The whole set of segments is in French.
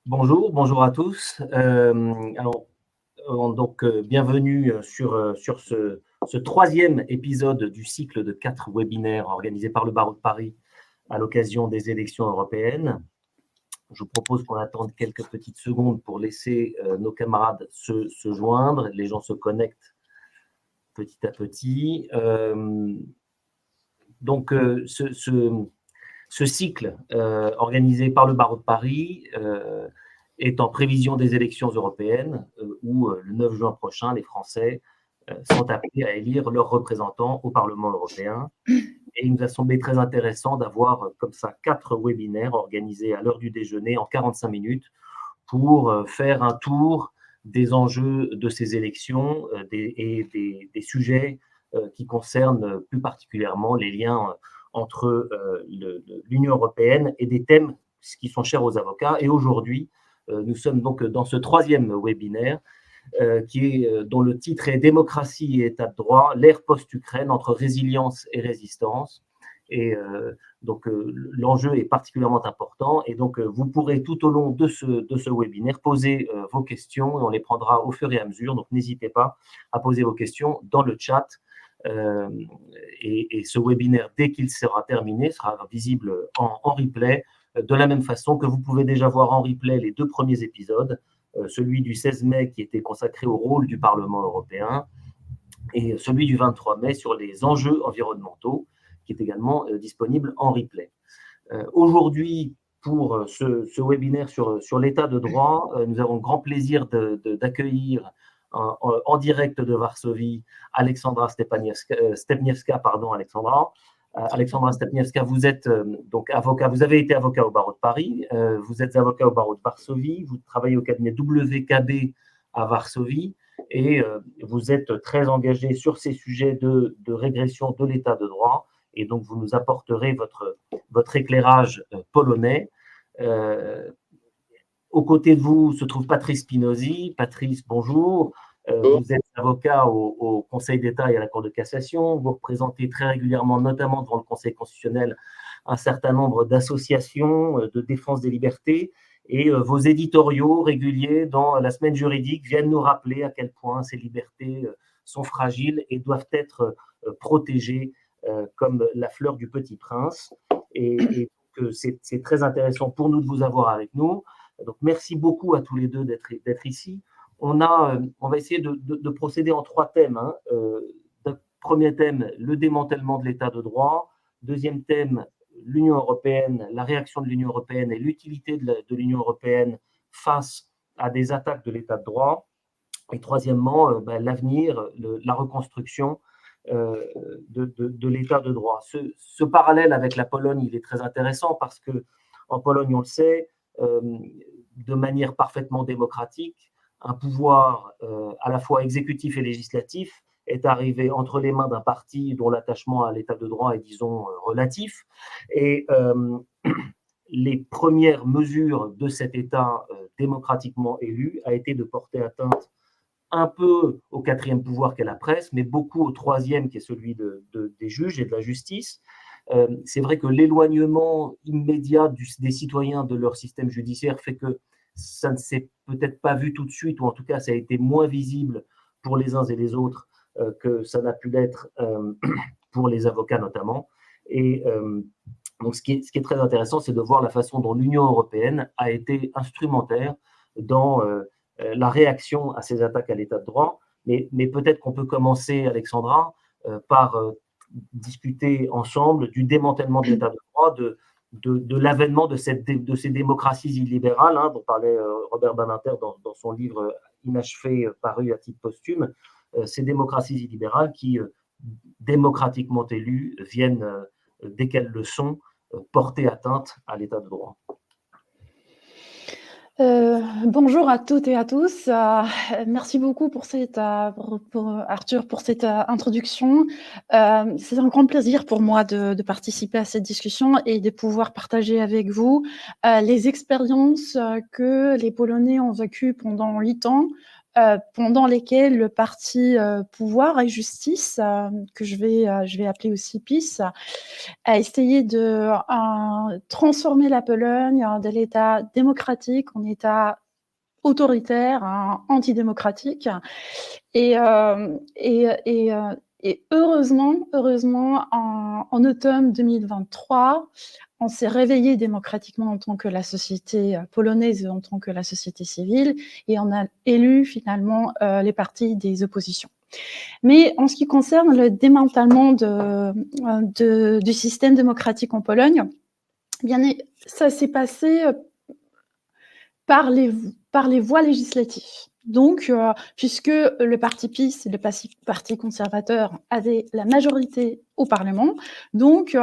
Bonjour à tous. Bienvenue sur ce troisième épisode du cycle de 4 webinaires organisés par le Barreau de Paris à l'occasion des élections européennes. Je vous propose qu'on attende quelques petites secondes pour laisser nos camarades se joindre. Les gens se connectent petit à petit. Ce cycle organisé par le Barreau de Paris est en prévision des élections européennes où le 9 juin prochain, les Français sont appelés à élire leurs représentants au Parlement européen. Et il nous a semblé très intéressant d'avoir comme ça 4 webinaires organisés à l'heure du déjeuner en 45 minutes pour faire un tour des enjeux de ces élections et des sujets qui concernent plus particulièrement les liens entre l'Union européenne et des thèmes qui sont chers aux avocats. Et aujourd'hui, nous sommes donc dans ce troisième webinaire dont le titre est « Démocratie et État de droit, l'ère post-Ukraine entre résilience et résistance ». Et l'enjeu est particulièrement important. Et donc, vous pourrez tout au long de ce webinaire poser vos questions et on les prendra au fur et à mesure. Donc, n'hésitez pas à poser vos questions dans le chat. Et ce webinaire, dès qu'il sera terminé, sera visible en replay, de la même façon que vous pouvez déjà voir en replay les 2 premiers épisodes, celui du 16 mai qui était consacré au rôle du Parlement européen et celui du 23 mai sur les enjeux environnementaux, qui est également disponible en replay. Aujourd'hui, pour ce webinaire sur l'état de droit, nous avons le grand plaisir d'accueillir en direct de Varsovie Alexandra Stepniewska. Alexandra Stepniewska, vous êtes donc avocat, vous avez été avocat au barreau de Paris, vous êtes avocat au barreau de Varsovie, vous travaillez au cabinet WKB à Varsovie et vous êtes très engagé sur ces sujets de régression de l'état de droit et donc vous nous apporterez votre éclairage polonais. Aux côtés de vous se trouve Patrice Spinozzi. Patrice, bonjour. Vous êtes avocat au Conseil d'État et à la Cour de cassation. Vous représentez très régulièrement, notamment devant le Conseil constitutionnel, un certain nombre d'associations de défense des libertés. Et vos éditoriaux réguliers dans la semaine juridique viennent nous rappeler à quel point ces libertés sont fragiles et doivent être protégées comme la fleur du petit prince. Et c'est très intéressant pour nous de vous avoir avec nous. Donc, merci beaucoup à tous les deux d'être ici. On va essayer de procéder en 3 thèmes. Premier thème, le démantèlement de l'état de droit. Deuxième thème, l'Union européenne, la réaction de l'Union européenne et l'utilité de l'Union européenne face à des attaques de l'état de droit. Et troisièmement, l'avenir, la reconstruction de l'état de droit. Ce parallèle avec la Pologne, il est très intéressant parce qu'en Pologne, on le sait, de manière parfaitement démocratique, un pouvoir à la fois exécutif et législatif est arrivé entre les mains d'un parti dont l'attachement à l'état de droit est, disons, relatif. Et les premières mesures de cet État démocratiquement élu a été de porter atteinte un peu au 4e pouvoir qu'est la presse, mais beaucoup au 3e qui est celui des juges et de la justice. C'est vrai que l'éloignement immédiat des citoyens de leur système judiciaire fait que ça ne s'est peut-être pas vu tout de suite, ou en tout cas ça a été moins visible pour les uns et les autres que ça n'a pu l'être pour les avocats notamment. Et donc ce qui est très intéressant, c'est de voir la façon dont l'Union européenne a été instrumentaire dans la réaction à ces attaques à l'état de droit. Mais peut-être qu'on peut commencer, Alexandra, par discuter ensemble du démantèlement de l'état de droit, de l'avènement de ces démocraties illibérales, dont parlait Robert Badinter dans son livre Inachevé, paru à titre posthume, ces démocraties illibérales qui, démocratiquement élues, viennent, dès qu'elles le sont, porter atteinte à l'état de droit. Bonjour à toutes et à tous. Merci beaucoup pour Arthur pour cette introduction. C'est un grand plaisir pour moi de participer à cette discussion et de pouvoir partager avec vous les expériences que les Polonais ont vécues pendant 8 ans pendant lesquels le parti Pouvoir et Justice, que je vais appeler aussi PiS, a essayé de transformer la Pologne de l'État démocratique en État autoritaire, antidémocratique. Et heureusement, en automne 2023, on s'est réveillé démocratiquement en tant que la société polonaise et en tant que la société civile, et on a élu finalement les partis des oppositions. Mais en ce qui concerne le démantèlement du système démocratique en Pologne, bien, ça s'est passé par les voies législatives. Donc, puisque le parti PiS, le parti conservateur, avait la majorité au Parlement, donc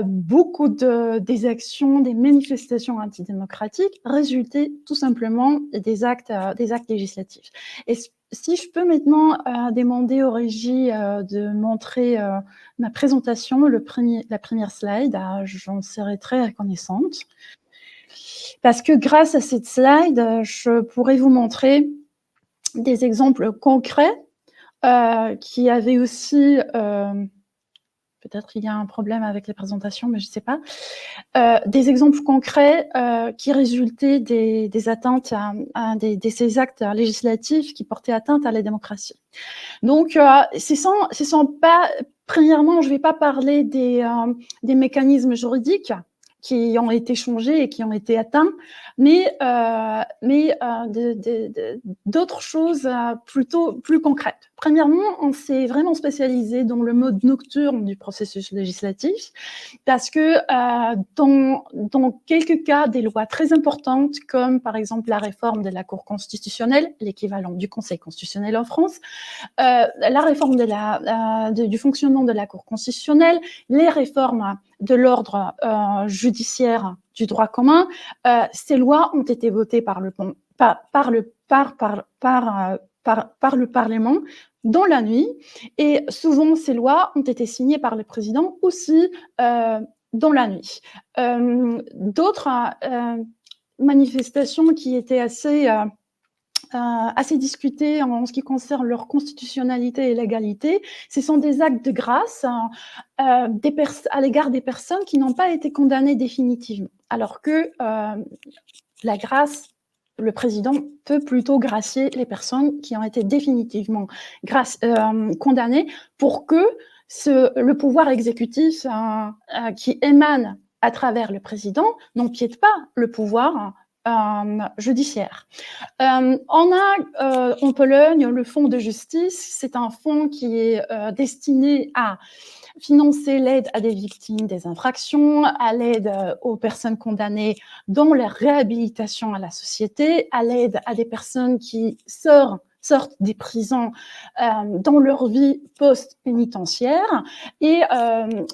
beaucoup des actions, des manifestations antidémocratiques résultaient tout simplement des actes législatifs. Et si je peux maintenant demander aux régies de montrer ma présentation, la première slide, j'en serais très reconnaissante. Parce que grâce à cette slide, je pourrais vous montrer des exemples concrets qui avaient aussi... peut-être qu'il y a un problème avec les présentations, mais je ne sais pas. Des exemples concrets qui résultaient des atteintes, de ces actes législatifs qui portaient atteinte à la démocratie. Donc, ce sont pas... Premièrement, je ne vais pas parler des mécanismes juridiques qui ont été changés et qui ont été atteints, mais d'autres choses plutôt plus concrètes. Premièrement, on s'est vraiment spécialisé dans le mode nocturne du processus législatif, parce que dans quelques cas, des lois très importantes, comme par exemple la réforme de la Cour constitutionnelle, l'équivalent du Conseil constitutionnel en France, la réforme du fonctionnement de la Cour constitutionnelle, les réformes de l'ordre judiciaire du droit commun, ces lois ont été votées par le Parlement dans la nuit, et souvent ces lois ont été signées par le président aussi dans la nuit. D'autres manifestations qui étaient assez discutées en ce qui concerne leur constitutionnalité et légalité, ce sont des actes de grâce à l'égard des personnes qui n'ont pas été condamnées définitivement, alors que la grâce, le président peut plutôt gracier les personnes qui ont été définitivement condamnées, pour que le pouvoir exécutif qui émane à travers le président n'empiète pas le pouvoir judiciaire. On a en Pologne le fonds de justice. C'est un fonds qui est destiné à financer l'aide à des victimes des infractions, à l'aide aux personnes condamnées dans leur réhabilitation à la société, à l'aide à des personnes qui sortent des prisons dans leur vie post-pénitentiaire. Et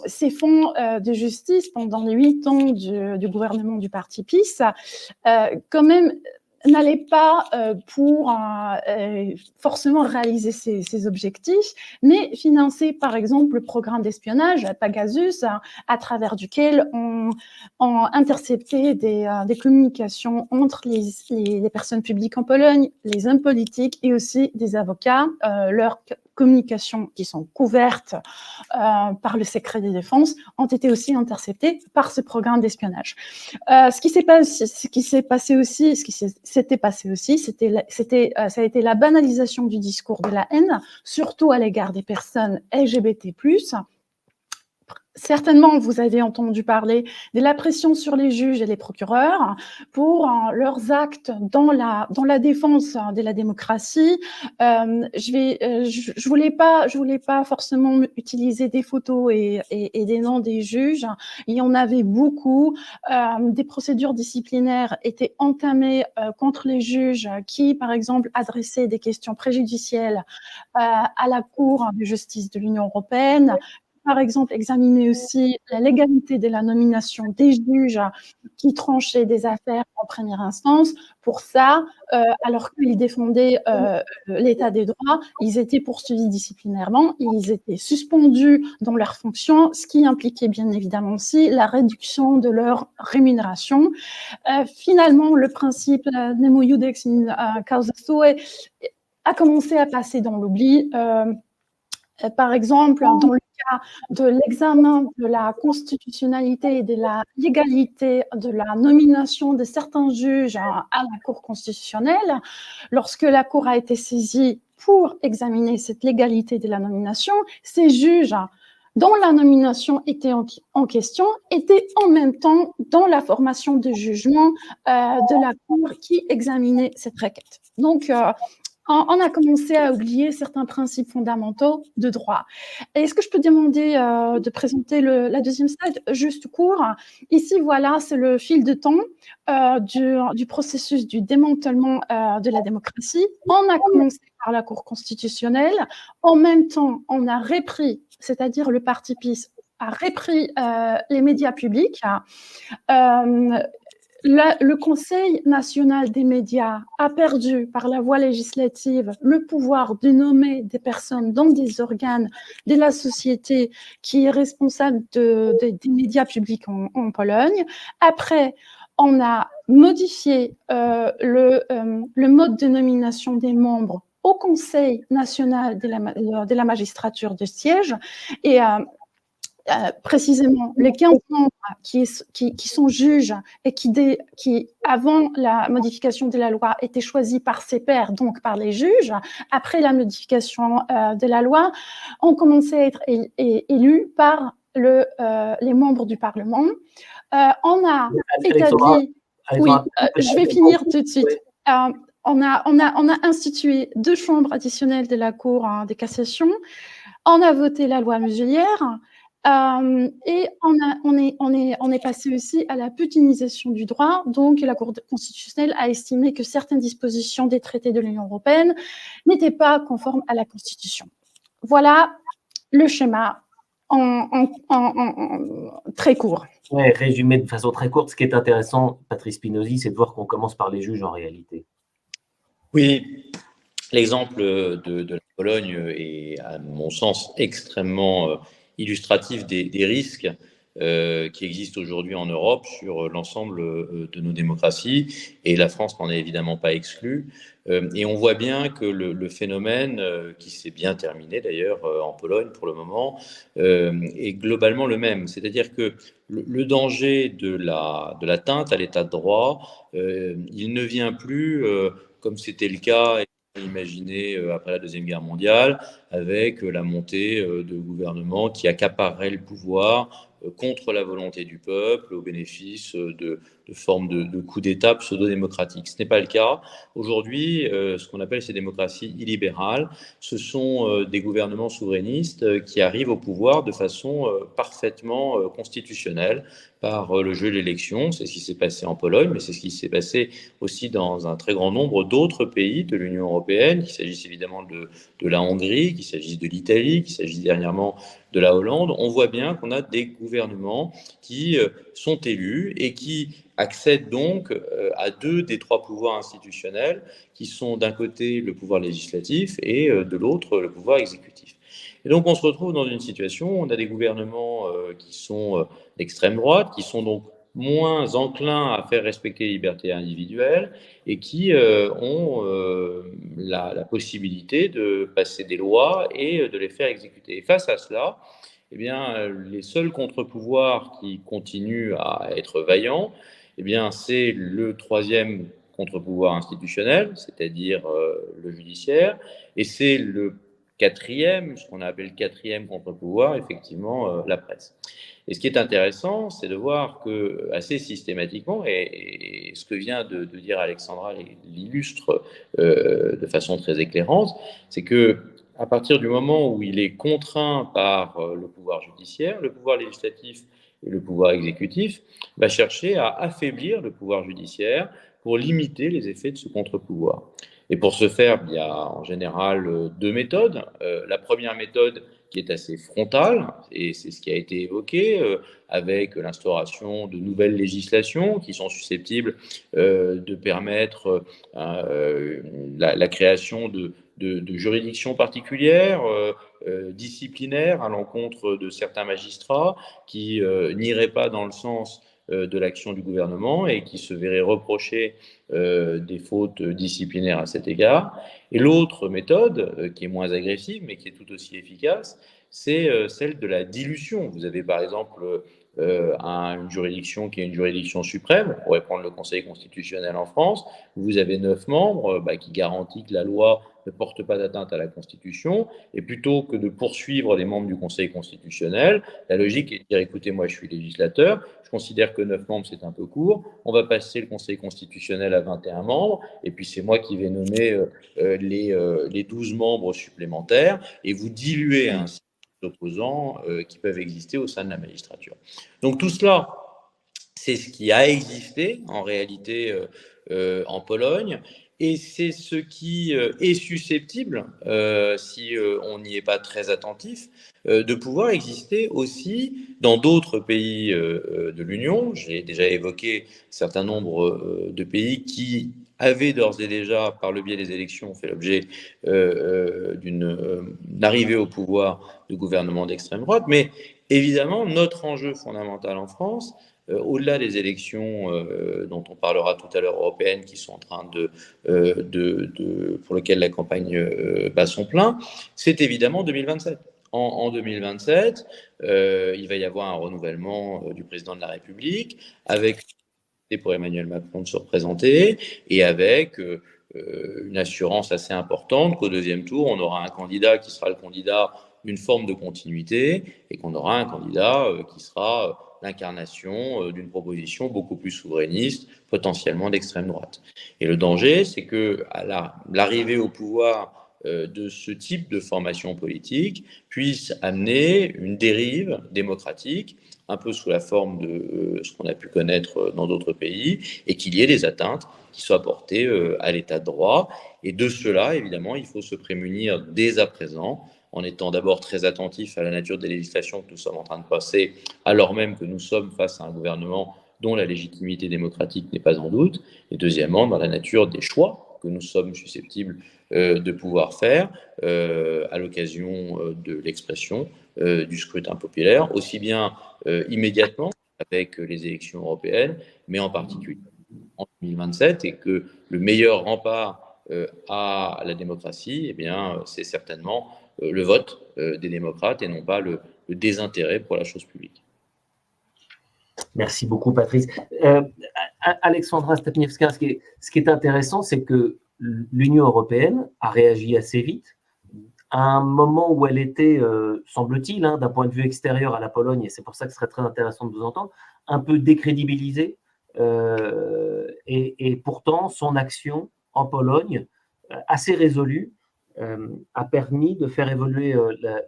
ces fonds de justice, pendant les 8 ans du gouvernement du parti PiS, quand même n'allait pas pour forcément réaliser ces objectifs, mais financer par exemple le programme d'espionnage Pegasus, à travers duquel on interceptait des communications entre les personnes publiques en Pologne, les hommes politiques et aussi des avocats, leurs communications qui sont couvertes par le secret des défenses ont été aussi interceptées par ce programme d'espionnage. Ce qui s'était passé aussi, ça a été la banalisation du discours de la haine, surtout à l'égard des personnes LGBT+. Certainement, vous avez entendu parler de la pression sur les juges et les procureurs pour leurs actes dans la défense de la démocratie. Je voulais pas forcément utiliser des photos et des noms des juges. Il y en avait beaucoup. Des procédures disciplinaires étaient entamées contre les juges qui, par exemple, adressaient des questions préjudicielles à la Cour de justice de l'Union européenne, par exemple, examiner aussi la légalité de la nomination des juges qui tranchaient des affaires en première instance. Pour ça, alors qu'ils défendaient l'état des droits, ils étaient poursuivis disciplinairement, ils étaient suspendus dans leurs fonctions, ce qui impliquait bien évidemment aussi la réduction de leur rémunération. Finalement, le principe nemo iudex in causa sua a commencé à passer dans l'oubli. Par exemple, dans le cas de l'examen de la constitutionnalité et de la légalité de la nomination de certains juges à la Cour constitutionnelle, lorsque la Cour a été saisie pour examiner cette légalité de la nomination, ces juges dont la nomination était en question étaient en même temps dans la formation de jugement de la Cour qui examinait cette requête. Donc, on a commencé à oublier certains principes fondamentaux de droit. Est-ce que je peux demander de présenter la deuxième slide juste court? Ici, voilà, c'est le fil de temps du processus du démantèlement de la démocratie. On a commencé par la Cour constitutionnelle. En même temps, on a repris, c'est-à-dire le parti PiS a repris les médias publics. Le Conseil national des médias a perdu par la voie législative le pouvoir de nommer des personnes dans des organes de la société qui est responsable des médias publics en Pologne. Après, on a modifié le mode de nomination des membres au Conseil national de la magistrature de siège et précisément les 15 membres qui sont juges et qui, avant la modification de la loi, étaient choisis par ses pairs, donc par les juges, après la modification de la loi, ont commencé à être élus par les membres du Parlement. On a établi... Oui, je vais finir tout de suite. On a institué 2 chambres additionnelles de la Cour de cassation. On a voté la loi Muselière. Et on est passé aussi à la putinisation du droit. Donc, la Cour constitutionnelle a estimé que certaines dispositions des traités de l'Union européenne n'étaient pas conformes à la Constitution. Voilà le schéma en très court. Ouais, résumé de façon très courte, ce qui est intéressant, Patrice Spinozzi, c'est de voir qu'on commence par les juges en réalité. Oui, l'exemple de la Pologne est, à mon sens, extrêmement illustratif des risques qui existent aujourd'hui en Europe sur l'ensemble de nos démocraties, et la France n'en est évidemment pas exclue. Et on voit bien que le phénomène, qui s'est bien terminé d'ailleurs en Pologne pour le moment, est globalement le même. C'est-à-dire que le danger de l'atteinte à l'état de droit, il ne vient plus, comme c'était le cas imaginé après la Deuxième Guerre mondiale, avec la montée de gouvernements qui accapareraient le pouvoir contre la volonté du peuple, au bénéfice de formes de coups d'État pseudo-démocratiques. Ce n'est pas le cas. Aujourd'hui, ce qu'on appelle ces démocraties illibérales, ce sont des gouvernements souverainistes qui arrivent au pouvoir de façon parfaitement constitutionnelle, par le jeu de l'élection. C'est ce qui s'est passé en Pologne, mais c'est ce qui s'est passé aussi dans un très grand nombre d'autres pays de l'Union européenne, qu'il s'agisse évidemment de la Hongrie, qu'il s'agisse de l'Italie, qu'il s'agisse dernièrement de la Hollande. On voit bien qu'on a des gouvernements qui sont élus et qui accèdent donc à 2 des 3 pouvoirs institutionnels, qui sont d'un côté le pouvoir législatif et de l'autre le pouvoir exécutif. Et donc on se retrouve dans une situation où on a des gouvernements qui sont d'extrême droite, qui sont donc moins enclins à faire respecter les libertés individuelles et qui ont la possibilité de passer des lois et de les faire exécuter. Et face à cela, eh bien, les seuls contre-pouvoirs qui continuent à être vaillants, eh bien, c'est le 3e contre-pouvoir institutionnel, c'est-à-dire le judiciaire, et c'est le 4e, ce qu'on appelle le 4e contre-pouvoir, effectivement, la presse. Et ce qui est intéressant, c'est de voir que assez systématiquement, et ce que vient de dire Alexandra l'illustre de façon très éclairante, c'est que à partir du moment où il est contraint par le pouvoir judiciaire, le pouvoir législatif et le pouvoir exécutif va chercher à affaiblir le pouvoir judiciaire pour limiter les effets de ce contre-pouvoir. Et pour ce faire, il y a en général 2 méthodes. La première méthode, qui est assez frontale, et c'est ce qui a été évoqué, avec l'instauration de nouvelles législations qui sont susceptibles de permettre la création de juridictions particulières, disciplinaires à l'encontre de certains magistrats qui n'iraient pas dans le sens de l'action du gouvernement et qui se verraient reprocher des fautes disciplinaires à cet égard. Et l'autre méthode, qui est moins agressive mais qui est tout aussi efficace, c'est celle de la dilution. Vous avez par exemple une juridiction qui est une juridiction suprême, on pourrait prendre le Conseil constitutionnel en France, vous avez 9 membres qui garantissent que la loi ne porte pas d'atteinte à la Constitution, et plutôt que de poursuivre les membres du Conseil constitutionnel, la logique est de dire, écoutez, moi je suis législateur, je considère que 9 membres c'est un peu court, on va passer le Conseil constitutionnel à 21 membres, et puis c'est moi qui vais nommer les 12 membres supplémentaires, et vous diluez ainsi opposants qui peuvent exister au sein de la magistrature. Donc tout cela, c'est ce qui a existé en réalité en Pologne, et c'est ce qui est susceptible, si on n'y est pas très attentif, de pouvoir exister aussi dans d'autres pays de l'Union. J'ai déjà évoqué un certain nombre de pays qui avaient d'ores et déjà, par le biais des élections, fait l'objet d'une arrivée au pouvoir de gouvernements d'extrême droite. Mais évidemment, notre enjeu fondamental en France, au-delà des élections dont on parlera tout à l'heure européennes, qui sont en train pour lesquelles la campagne bat son plein, c'est évidemment 2027. En 2027, il va y avoir un renouvellement du président de la République, avec pour Emmanuel Macron de se représenter, et avec une assurance assez importante qu'au deuxième tour, on aura un candidat qui sera le candidat d'une forme de continuité, et qu'on aura un candidat qui sera l'incarnation d'une proposition beaucoup plus souverainiste, potentiellement d'extrême droite. Et le danger, c'est que à l'arrivée au pouvoir de ce type de formation politique puisse amener une dérive démocratique, un peu sous la forme de ce qu'on a pu connaître dans d'autres pays, et qu'il y ait des atteintes qui soient portées à l'état de droit. Et de cela, évidemment, il faut se prémunir dès à présent, en étant d'abord très attentif à la nature des législations que nous sommes en train de passer, alors même que nous sommes face à un gouvernement dont la légitimité démocratique n'est pas en doute, et deuxièmement, dans la nature des choix que nous sommes susceptibles de pouvoir faire à l'occasion de l'expression du scrutin populaire, aussi bien immédiatement avec les élections européennes, mais en particulier en 2027, et que le meilleur rempart à la démocratie, eh bien, c'est certainement le vote des démocrates et non pas le désintérêt pour la chose publique. Merci beaucoup, Patrice. Alexandra Stepniewska, ce qui est intéressant, c'est que l'Union européenne a réagi assez vite à un moment où elle était, semble-t-il, d'un point de vue extérieur à la Pologne, et c'est pour ça que ce serait très intéressant de vous entendre, un peu décrédibilisée. Et pourtant, son action en Pologne, assez résolue, a permis de faire évoluer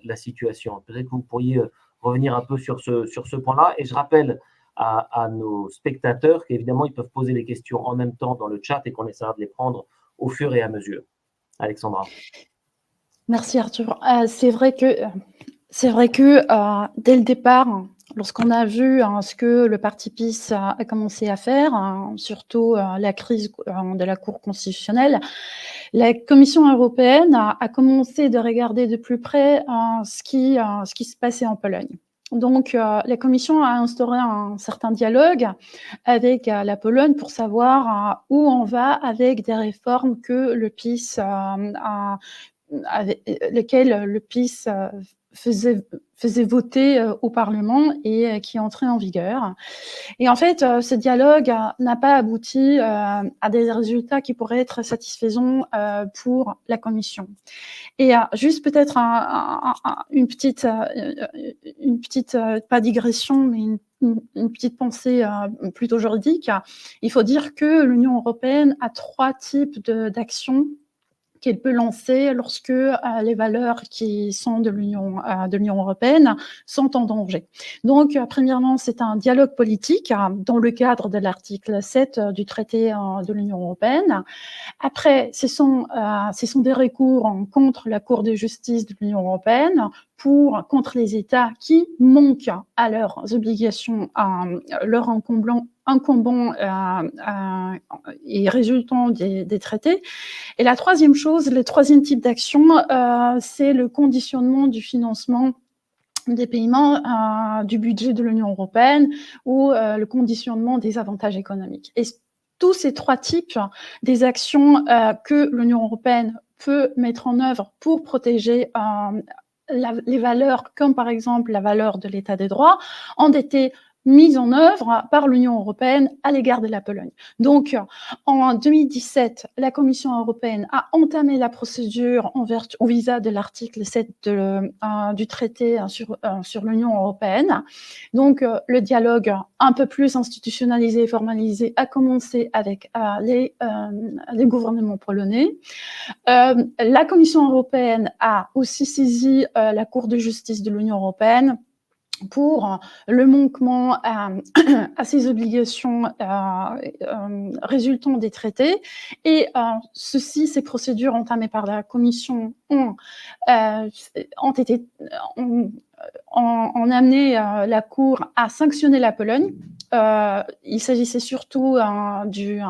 la situation. Peut-être que vous pourriez revenir un peu sur ce point-là. Et je rappelle à nos spectateurs qu'évidemment, ils peuvent poser des questions en même temps dans le chat et qu'on essaiera de les prendre au fur et à mesure. Alexandra. Merci Arthur. C'est vrai que dès le départ, lorsqu'on a vu ce que le parti PiS a commencé à faire, surtout la crise de la Cour constitutionnelle, la Commission européenne a commencé de regarder de plus près ce qui se passait en Pologne. Donc, la Commission a instauré un certain dialogue avec la Pologne pour savoir où on va avec des réformes que le PiS avec lesquelles le PiS faisait voter au Parlement et qui entraient en vigueur. Et en fait, ce dialogue n'a pas abouti à des résultats qui pourraient être satisfaisants pour la Commission. Et juste peut-être une petite, pas digression, mais une petite pensée plutôt juridique. Il faut dire que l'Union européenne a 3 types d'actions qu'elle peut lancer lorsque les valeurs qui sont de l'Union européenne sont en danger. Donc, premièrement, c'est un dialogue politique dans le cadre de l'article 7 du traité de l'Union européenne. Après, ce sont des recours contre la Cour de justice de l'Union européenne contre les États qui manquent à leurs obligations, leur incombant et résultant des traités. Et la troisième chose, le troisième type d'action, c'est le conditionnement du financement des paiements du budget de l'Union européenne ou le conditionnement des avantages économiques. Et tous ces trois types des actions que l'Union européenne peut mettre en œuvre pour protéger les valeurs, comme par exemple la valeur de l'état des droits, ont été mises en œuvre par l'Union européenne à l'égard de la Pologne. Donc, en 2017, la Commission européenne a entamé la procédure au visa de l'article 7 du traité sur l'Union européenne. Donc, le dialogue un peu plus institutionnalisé et formalisé a commencé avec les gouvernements polonais. La Commission européenne a aussi saisi la Cour de justice de l'Union européenne pour le manquement à ses obligations résultant des traités. Et ces procédures entamées par la Commission ont amené la Cour à sanctionner la Pologne. Il s'agissait surtout du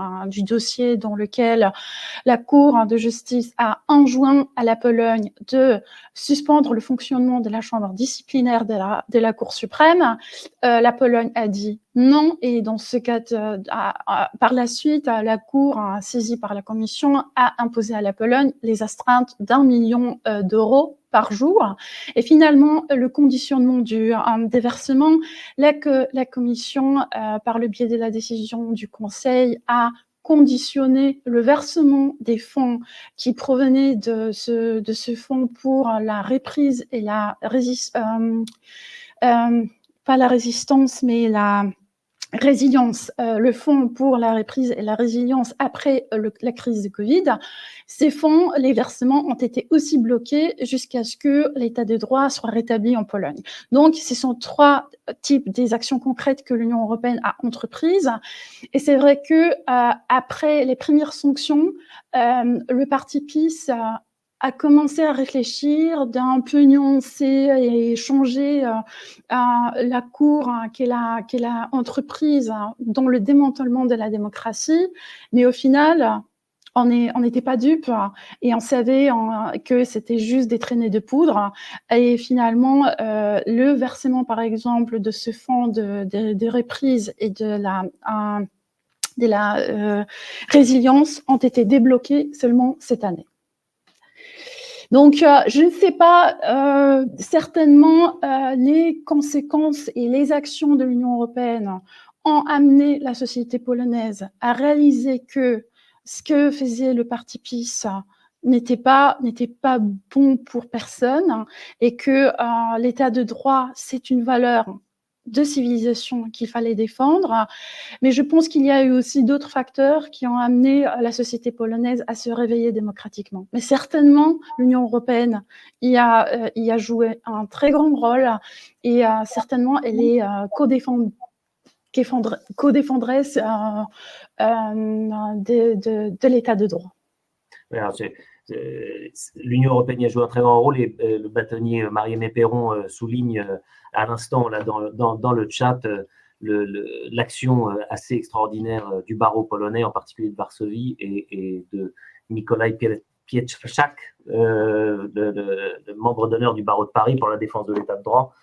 dossier dans lequel la Cour de justice a enjoint à la Pologne de suspendre le fonctionnement de la chambre disciplinaire de la Cour suprême. La Pologne a dit non, et dans ce cas, par la suite, la Cour, saisie par la Commission, a imposé à la Pologne les astreintes d'1 million d'euros par jour. Et finalement, le conditionnement des versements, la Commission, par le biais de la décision du Conseil, a conditionné le versement des fonds qui provenaient de ce fonds pour la reprise et la résistance, pas la résistance, mais la résilience, le fonds pour la reprise et la résilience après la crise de Covid. Ces fonds, les versements ont été aussi bloqués jusqu'à ce que l'état de droit soit rétabli en Pologne. Donc, ce sont trois types des actions concrètes que l'Union européenne a entreprises. Et c'est vrai que après les premières sanctions, le parti PiS a commencé à réfléchir, d'un peu nuancer et changer la Cour qu'elle a entreprise dans le démantèlement de la démocratie. Mais au final, on n'était pas dupes et on savait que c'était juste des traînées de poudre. Et finalement, le versement, par exemple, de ce fonds de reprise et de la résilience ont été débloqués seulement cette année. Donc, je ne sais pas, certainement, les conséquences et les actions de l'Union européenne ont amené la société polonaise à réaliser que ce que faisait le parti PiS n'était pas bon pour personne et que l'état de droit, c'est une valeur de civilisation qu'il fallait défendre. Mais je pense qu'il y a eu aussi d'autres facteurs qui ont amené la société polonaise à se réveiller démocratiquement. Mais certainement, l'Union européenne y a joué un très grand rôle et certainement, elle est co-défendresse de l'état de droit. Alors, l'Union européenne y a joué un très grand rôle et le bâtonnier Marie-Aimée Perron souligne à l'instant là dans le chat l'action assez extraordinaire du barreau polonais, en particulier de Varsovie, et de Mikołaj Pietrzak, le membre d'honneur du barreau de Paris pour la défense de l'état de droit.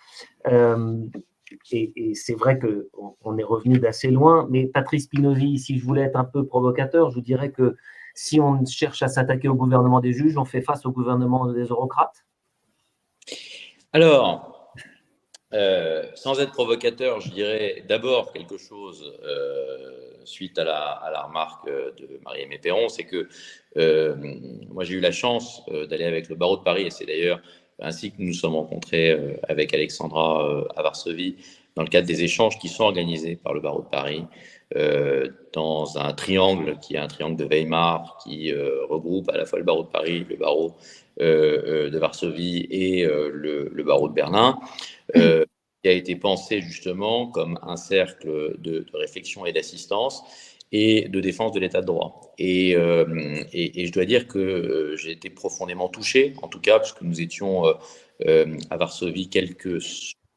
Et c'est vrai qu'on est revenu d'assez loin, mais Patrice Spinozzi, si je voulais être un peu provocateur, je vous dirais que si on cherche à s'attaquer au gouvernement des juges, on fait face au gouvernement des eurocrates? Alors, sans être provocateur, je dirais d'abord quelque chose suite à la remarque de Marie-Aimée Perron, c'est que moi j'ai eu la chance d'aller avec le barreau de Paris, et c'est d'ailleurs ainsi que nous nous sommes rencontrés avec Alexandra à Varsovie, dans le cadre des échanges qui sont organisés par le barreau de Paris, dans un triangle qui est un triangle de Weimar, qui regroupe à la fois le barreau de Paris, le barreau de Varsovie et le barreau de Berlin, qui a été pensé justement comme un cercle de réflexion et d'assistance. et de défense de l'état de droit. Et je dois dire que j'ai été profondément touché, en tout cas, parce que nous étions à Varsovie quelques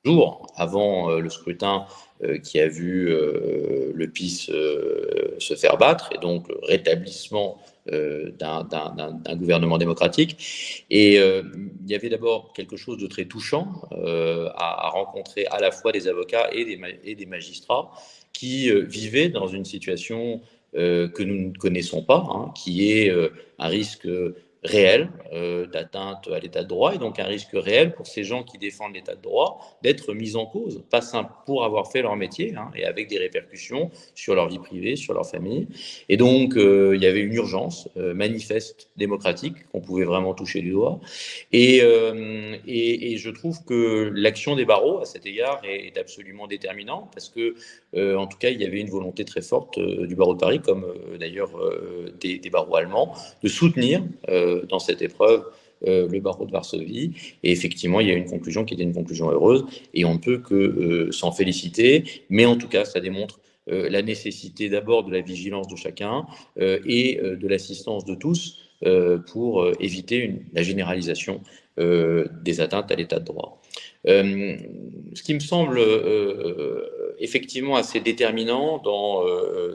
jours avant le scrutin qui a vu le PiS se faire battre, et donc le rétablissement d'un gouvernement démocratique. Et il y avait d'abord quelque chose de très touchant à rencontrer à la fois des avocats et des magistrats qui vivaient dans une situation que nous ne connaissons pas, hein, qui est un risque réel d'atteinte à l'état de droit, et donc un risque réel pour ces gens qui défendent l'état de droit d'être mis en cause, pas simple pour avoir fait leur métier, hein, et avec des répercussions sur leur vie privée, sur leur famille. Et donc il y avait une urgence manifeste démocratique qu'on pouvait vraiment toucher du doigt. Et je trouve que l'action des barreaux à cet égard est absolument déterminante, parce que en tout cas il y avait une volonté très forte du barreau de Paris, comme d'ailleurs des barreaux allemands, de soutenir dans cette épreuve le barreau de Varsovie. Et effectivement, il y a une conclusion qui était une conclusion heureuse, et on ne peut que s'en féliciter. Mais en tout cas, ça démontre la nécessité d'abord de la vigilance de chacun et de l'assistance de tous pour éviter la généralisation des atteintes à l'état de droit. Ce qui me semble effectivement assez déterminant dans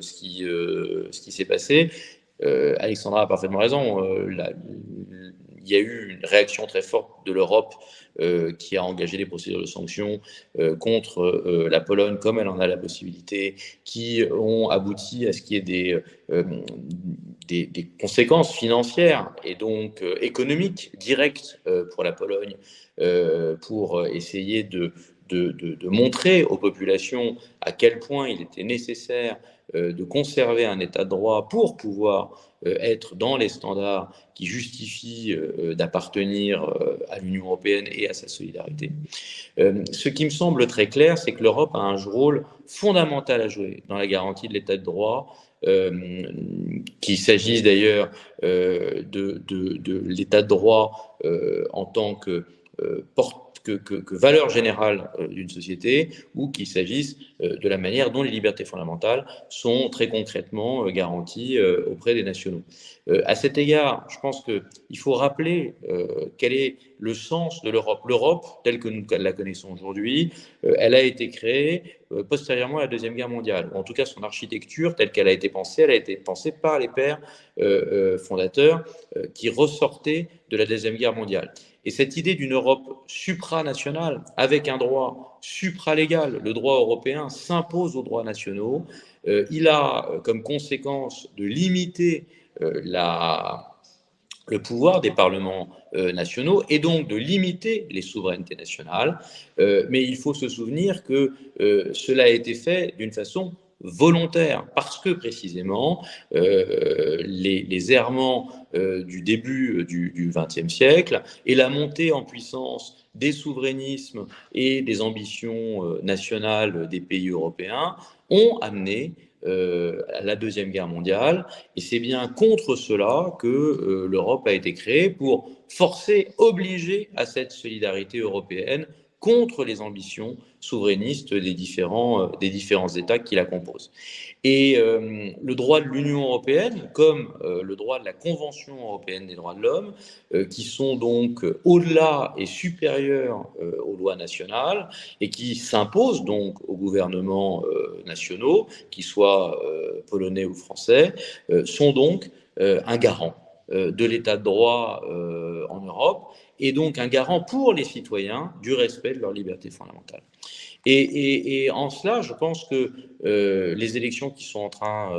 ce qui s'est passé, Alexandra a parfaitement raison, il y a eu une réaction très forte de l'Europe qui a engagé des procédures de sanctions contre la Pologne, comme elle en a la possibilité, qui ont abouti à ce qu'il y ait des conséquences financières et donc économiques directes pour la Pologne, pour essayer de montrer aux populations à quel point il était nécessaire de conserver un état de droit pour pouvoir être dans les standards qui justifient d'appartenir à l'Union européenne et à sa solidarité. Ce qui me semble très clair, c'est que l'Europe a un rôle fondamental à jouer dans la garantie de l'état de droit, qu'il s'agisse d'ailleurs de l'état de droit en tant que valeur générale d'une société, ou qu'il s'agisse de la manière dont les libertés fondamentales sont très concrètement garanties auprès des nationaux. À cet égard, je pense qu'il faut rappeler quel est le sens de l'Europe. L'Europe, telle que nous la connaissons aujourd'hui, elle a été créée postérieurement à la Deuxième Guerre mondiale, ou en tout cas son architecture telle qu'elle a été pensée par les pères fondateurs qui ressortaient de la Deuxième Guerre mondiale. Et cette idée d'une Europe supranationale, avec un droit supralégal, le droit européen s'impose aux droits nationaux, il a comme conséquence de limiter le pouvoir des parlements nationaux, et donc de limiter les souverainetés nationales. Mais il faut se souvenir que cela a été fait d'une façon volontaire, parce que précisément les errements du début du XXe siècle et la montée en puissance des souverainismes et des ambitions nationales des pays européens ont amené à la Deuxième Guerre mondiale. Et c'est bien contre cela que l'Europe a été créée, pour obliger à cette solidarité européenne contre les ambitions souverainistes des différents États qui la composent. Et le droit de l'Union européenne, comme le droit de la Convention européenne des droits de l'homme, qui sont donc au-delà et supérieurs aux lois nationales, et qui s'imposent donc aux gouvernements nationaux, qu'ils soient polonais ou français, sont donc un garant de l'état de droit en Europe, et donc un garant pour les citoyens du respect de leurs libertés fondamentales. Et en cela, je pense que les élections qui sont en train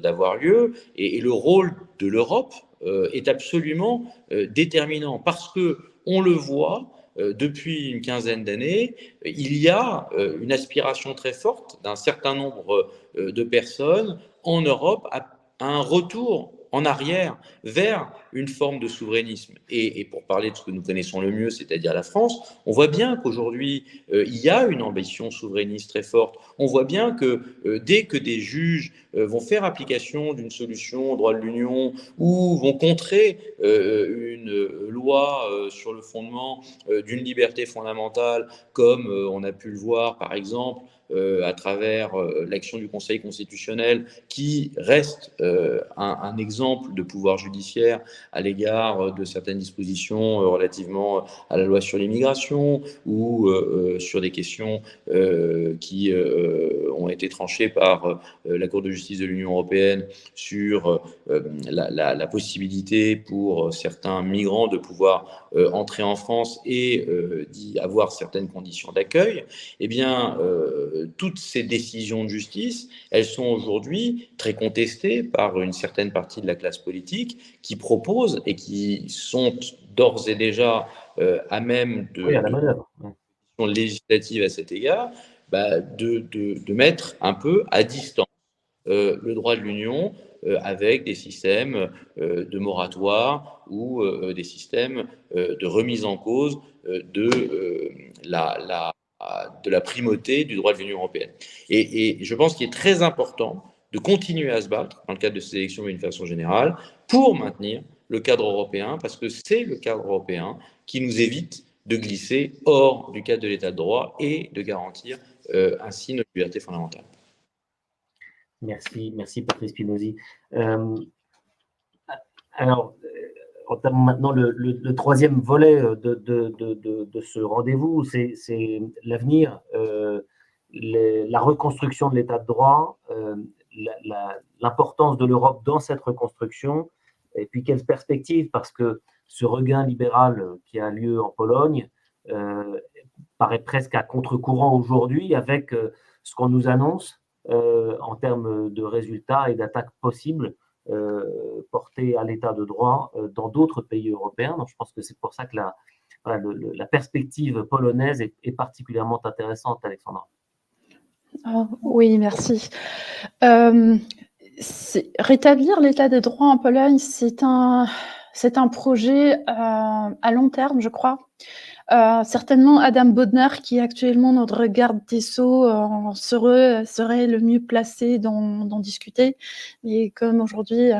d'avoir lieu et le rôle de l'Europe est absolument déterminant, parce que on le voit depuis une quinzaine d'années, il y a une aspiration très forte d'un certain nombre de personnes en Europe à un retour en arrière vers une forme de souverainisme. Et pour parler de ce que nous connaissons le mieux, c'est-à-dire la France, on voit bien qu'aujourd'hui, il y a une ambition souverainiste très forte. On voit bien que dès que des juges vont faire application d'une solution au droit de l'Union ou vont contrer une loi sur le fondement d'une liberté fondamentale, comme on a pu le voir par exemple à travers l'action du Conseil constitutionnel, qui reste un exemple de pouvoir judiciaire à l'égard de certaines dispositions relativement à la loi sur l'immigration ou sur des questions qui ont été tranchées par la Cour de justice de l'Union européenne sur la possibilité pour certains migrants de pouvoir entrer en France et d'y avoir certaines conditions d'accueil. Eh bien, toutes ces décisions de justice, elles sont aujourd'hui très contestées par une certaine partie de la classe politique qui propose et qui sont d'ores et déjà à même Oui, à la manœuvre. législative à cet égard, de mettre un peu à distance le droit de l'Union avec des systèmes de moratoire ou des systèmes de remise en cause de la primauté du droit de l'Union européenne. Et je pense qu'il est très important de continuer à se battre dans le cadre de ces élections d'une façon générale pour maintenir le cadre européen, parce que c'est le cadre européen qui nous évite de glisser hors du cadre de l'état de droit et de garantir ainsi notre liberté fondamentale. Merci Patrice Spinozzi. Alors, entamons maintenant le troisième volet de ce rendez-vous, c'est l'avenir, la reconstruction de l'état de droit, l'importance de l'Europe dans cette reconstruction, et puis quelles perspectives, parce que ce regain libéral qui a lieu en Pologne paraît presque à contre-courant aujourd'hui avec ce qu'on nous annonce en termes de résultats et d'attaques possibles portées à l'état de droit dans d'autres pays européens. Donc, je pense que c'est pour ça que la perspective polonaise est particulièrement intéressante, Alexandra. Oh, oui, merci. Rétablir l'état de droit en Pologne, c'est un projet à long terme, je crois. Certainement, Adam Bodnar, qui est actuellement notre garde des Sceaux, serait le mieux placé d'en discuter. Et comme aujourd'hui,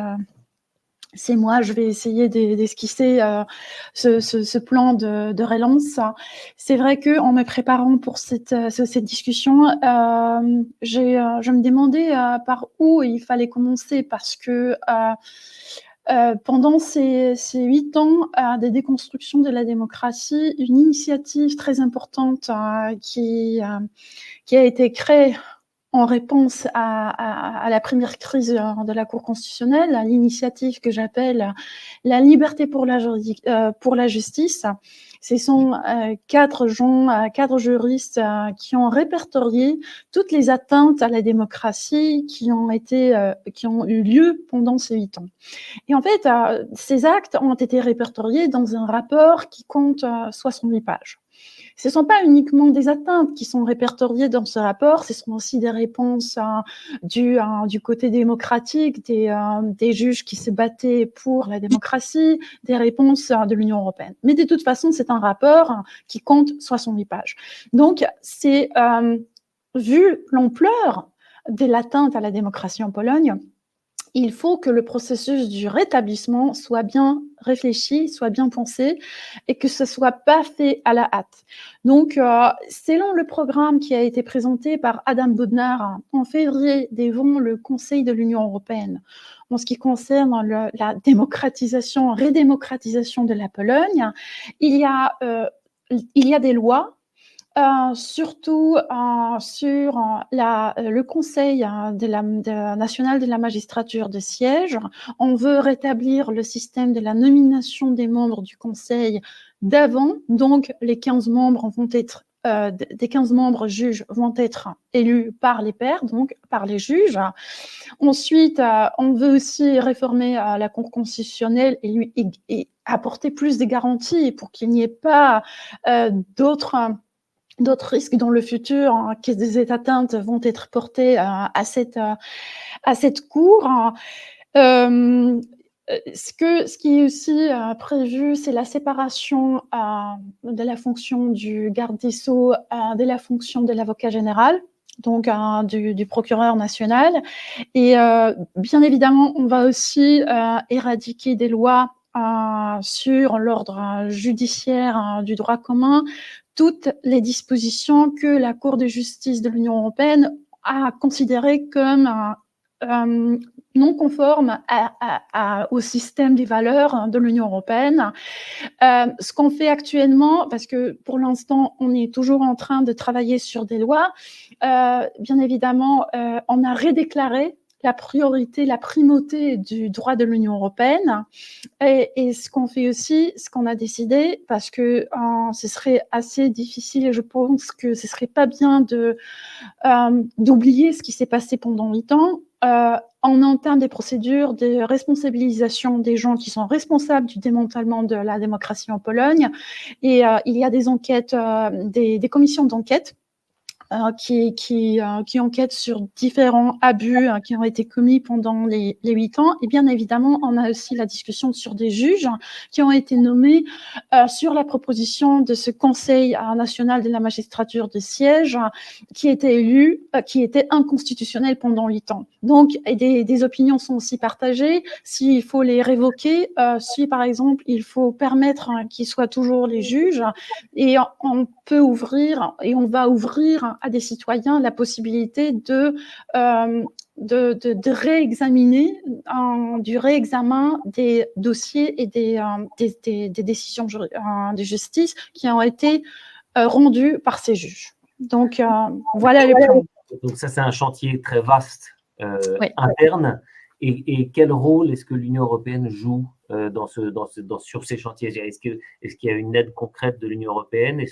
c'est moi, je vais essayer d'esquisser ce plan de relance. C'est vrai qu'en me préparant pour cette discussion, je me demandais par où il fallait commencer, parce que pendant ces 8 ans de déconstruction de la démocratie, une initiative très importante qui a été créée en réponse à la première crise de la Cour constitutionnelle, l'initiative que j'appelle la liberté pour la justice. Ce sont 4 juristes qui ont répertorié toutes les atteintes à la démocratie qui ont eu lieu pendant ces 8 ans. Et en fait, ces actes ont été répertoriés dans un rapport qui compte 68 pages. Ce ne sont pas uniquement des atteintes qui sont répertoriées dans ce rapport, ce sont aussi des réponses du côté démocratique, des juges qui se battaient pour la démocratie, des réponses de l'Union européenne. Mais de toute façon, c'est un rapport qui compte 70 pages. Donc, vu l'ampleur de l'atteinte à la démocratie en Pologne, il faut que le processus du rétablissement soit bien réfléchi, soit bien pensé, et que ce ne soit pas fait à la hâte. Donc, selon le programme qui a été présenté par Adam Bodnar en février devant le Conseil de l'Union européenne, en ce qui concerne la redémocratisation de la Pologne, il y a des lois, surtout sur le Conseil national de la magistrature de siège. On veut rétablir le système de la nomination des membres du Conseil d'avant. Donc, les 15 membres des 15 membres juges vont être élus par les pairs, donc par les juges. Ensuite, on veut aussi réformer la Cour constitutionnelle et apporter plus de garanties pour qu'il n'y ait pas d'autres risques dans le futur, que des atteintes vont être portées à cette cour. Ce qui est aussi prévu, c'est la séparation de la fonction du garde des Sceaux de la fonction de l'avocat général, donc du procureur national. Et bien évidemment, on va aussi éradiquer des lois sur l'ordre judiciaire du droit commun, toutes les dispositions que la Cour de justice de l'Union européenne a considérées comme non conformes au système des valeurs de l'Union européenne. Ce qu'on fait actuellement, parce que pour l'instant, on est toujours en train de travailler sur des lois, bien évidemment, on a redéclaré la priorité, la primauté du droit de l'Union européenne. Et ce qu'on fait aussi, ce qu'on a décidé, parce que ce serait assez difficile et je pense que ce serait pas bien d'oublier ce qui s'est passé pendant 8 ans. On entame des procédures de responsabilisation des gens qui sont responsables du démantèlement de la démocratie en Pologne. Et il y a des enquêtes, des commissions d'enquête qui enquêtent sur différents abus qui ont été commis pendant les 8 ans. Et bien évidemment, on a aussi la discussion sur des juges qui ont été nommés sur la proposition de ce Conseil national de la magistrature de siège qui était élu, qui était inconstitutionnel pendant 8 ans. Donc, des opinions sont aussi partagées. S'il faut les révoquer, si par exemple, il faut permettre qu'ils soient toujours les juges, et on peut ouvrir, et on va ouvrir à des citoyens la possibilité de réexaminer, du réexamen des dossiers et des décisions de justice qui ont été rendues par ces juges. Donc, voilà le plan. Donc ça, c'est un chantier très vaste Oui. interne. Et quel rôle est-ce que l'Union européenne joue sur ces chantiers? Est-ce qu'il y a une aide concrète de l'Union européenne?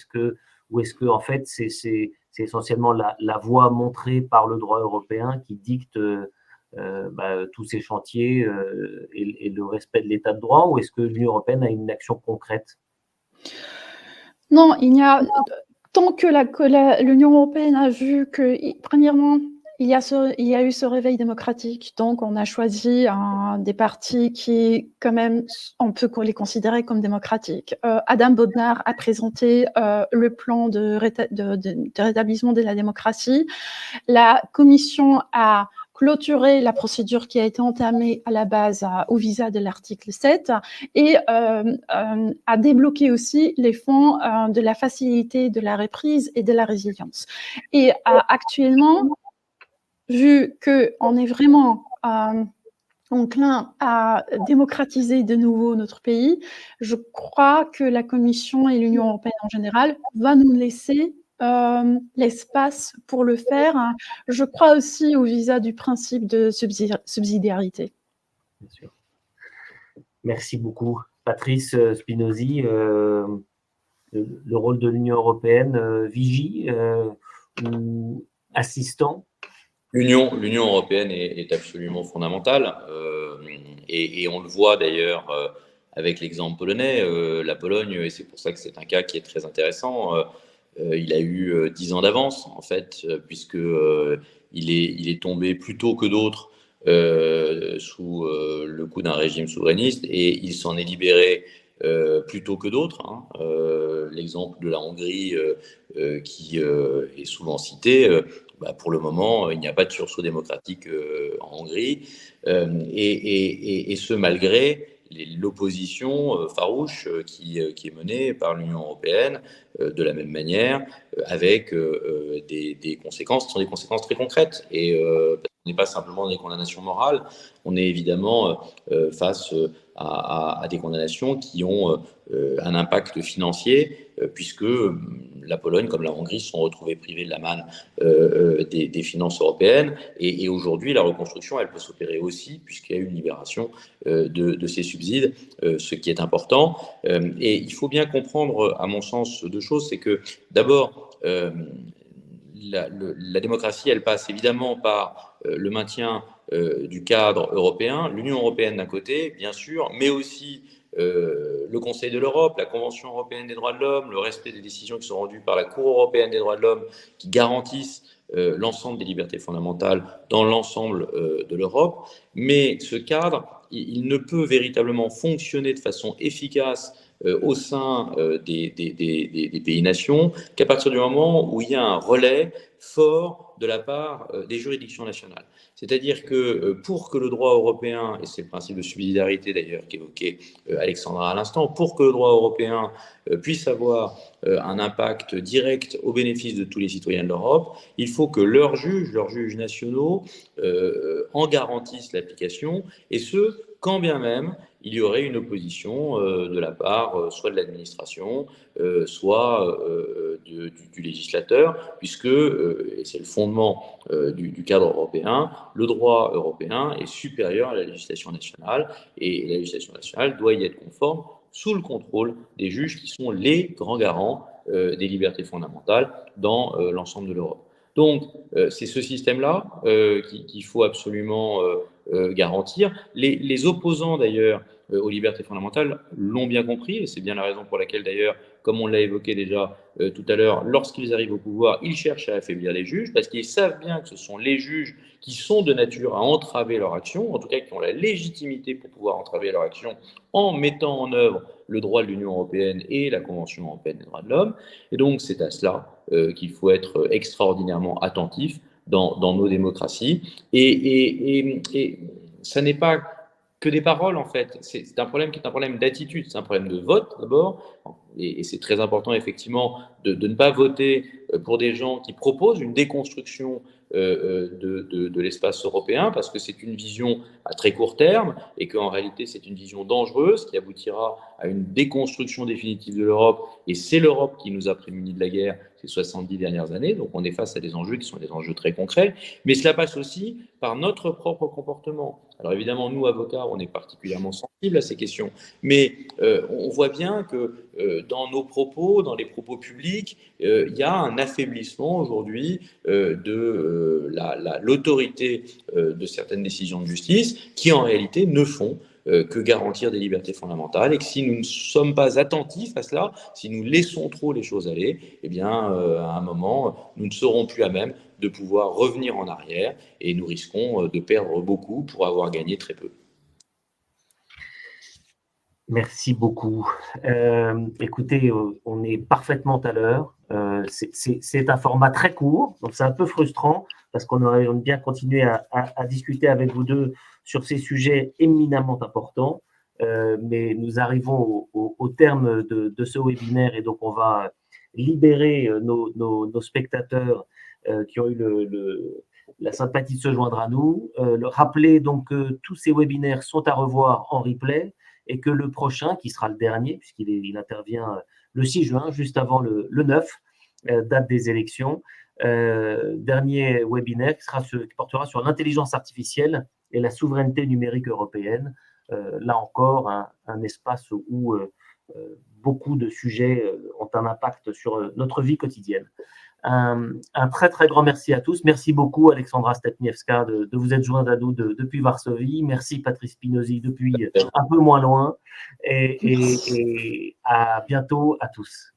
Ou est-ce que en fait, c'est essentiellement la voie montrée par le droit européen qui dicte tous ces chantiers et le respect de l'état de droit? Ou est-ce que l'Union européenne a une action concrète? Non, il n'y a... Tant que l'Union européenne a vu que, premièrement, il y a eu ce réveil démocratique, donc on a choisi des partis qui, quand même, on peut les considérer comme démocratiques. Adam Bodnar a présenté le plan de rétablissement de la démocratie. La Commission a clôturé la procédure qui a été entamée à la base au visa de l'article 7 et a débloqué aussi les fonds de la facilité de la reprise et de la résilience. Et actuellement, vu qu'on est vraiment enclin à démocratiser de nouveau notre pays, je crois que la Commission et l'Union européenne en général va nous laisser l'espace pour le faire. Je crois aussi au visa du principe de subsidiarité. Bien sûr. Merci beaucoup. Patrice Spinozzi, le rôle de l'Union européenne, vigie ou assistant? L'Union européenne est absolument fondamentale et on le voit d'ailleurs avec l'exemple polonais. La Pologne, et c'est pour ça que c'est un cas qui est très intéressant, il a eu 10 ans d'avance en fait, puisque il est tombé plus tôt que d'autres sous le coup d'un régime souverainiste et il s'en est libéré plus tôt que d'autres. L'exemple de la Hongrie qui est souvent cité. Pour le moment, il n'y a pas de sursaut démocratique en Hongrie, et ce malgré l'opposition farouche qui est menée par l'Union européenne de la même manière, avec des conséquences qui sont des conséquences très concrètes. Et on n'est pas simplement dans des condamnations morales, on est évidemment face à des condamnations qui ont un impact financier, puisque la Pologne, comme la Hongrie, se sont retrouvées privées de la manne des finances européennes. Et aujourd'hui, la reconstruction, elle peut s'opérer aussi, puisqu'il y a eu une libération de ces subsides, ce qui est important. Et il faut bien comprendre, à mon sens, deux choses. C'est que, d'abord, la démocratie, elle passe évidemment par le maintien du cadre européen, l'Union européenne d'un côté, bien sûr, mais aussi le Conseil de l'Europe, la Convention européenne des droits de l'homme, le respect des décisions qui sont rendues par la Cour européenne des droits de l'homme, qui garantissent l'ensemble des libertés fondamentales dans l'ensemble de l'Europe. Mais ce cadre, il ne peut véritablement fonctionner de façon efficace au sein des pays-nations qu'à partir du moment où il y a un relais fort de la part des juridictions nationales. C'est-à-dire que pour que le droit européen, et c'est le principe de subsidiarité d'ailleurs qu'évoquait Alexandra à l'instant, pour que le droit européen puisse avoir un impact direct au bénéfice de tous les citoyens de l'Europe, il faut que leurs juges nationaux en garantissent l'application, et ce, quand bien même il y aurait une opposition de la part soit de l'administration, soit du législateur, puisque, et c'est le fondement du cadre européen, le droit européen est supérieur à la législation nationale, et la législation nationale doit y être conforme sous le contrôle des juges qui sont les grands garants des libertés fondamentales dans l'ensemble de l'Europe. Donc, c'est ce système-là qu'il faut absolument garantir. Les opposants, d'ailleurs, aux libertés fondamentales l'ont bien compris, et c'est bien la raison pour laquelle, d'ailleurs, comme on l'a évoqué déjà tout à l'heure, lorsqu'ils arrivent au pouvoir, ils cherchent à affaiblir les juges, parce qu'ils savent bien que ce sont les juges qui sont de nature à entraver leur action, en tout cas qui ont la légitimité pour pouvoir entraver leur action en mettant en œuvre le droit de l'Union européenne et la Convention européenne des droits de l'homme. Et donc, c'est à cela qu'il faut être extraordinairement attentif dans nos démocraties. Et ça n'est pas que des paroles, en fait. C'est un problème qui est un problème d'attitude, c'est un problème de vote d'abord, et c'est très important effectivement de ne pas voter pour des gens qui proposent une déconstruction de l'espace européen, parce que c'est une vision à très court terme, et qu'en réalité c'est une vision dangereuse qui aboutira à une déconstruction définitive de l'Europe, et c'est l'Europe qui nous a prémunis de la guerre ces 70 dernières années, donc on est face à des enjeux qui sont des enjeux très concrets, mais cela passe aussi par notre propre comportement. Alors évidemment, nous, avocats, on est particulièrement sensibles à ces questions, mais on voit bien que dans nos propos, dans les propos publics, il y a un affaiblissement aujourd'hui de l'autorité de certaines décisions de justice qui, en réalité, ne font que garantir des libertés fondamentales, et que si nous ne sommes pas attentifs à cela, si nous laissons trop les choses aller, eh bien, à un moment, nous ne serons plus à même de pouvoir revenir en arrière, et nous risquons de perdre beaucoup pour avoir gagné très peu. Merci beaucoup. Écoutez, on est parfaitement à l'heure. C'est un format très court, donc c'est un peu frustrant parce qu'on aurait bien continué à discuter avec vous deux sur ces sujets éminemment importants. Mais nous arrivons au terme de ce webinaire, et donc on va libérer nos spectateurs qui ont eu la sympathie de se joindre à nous. Rappeler donc que tous ces webinaires sont à revoir en replay, et que le prochain, qui sera le dernier, puisqu'il intervient le 6 juin, juste avant le 9, date des élections, dernier webinaire qui portera sur l'intelligence artificielle et la souveraineté numérique européenne. Là encore, un espace où beaucoup de sujets ont un impact sur notre vie quotidienne. Un très très grand merci à tous. Merci beaucoup Alexandra Stepniewska de vous être jointe à nous depuis Varsovie. Merci Patrice Spinozzi depuis un peu moins loin, et à bientôt à tous.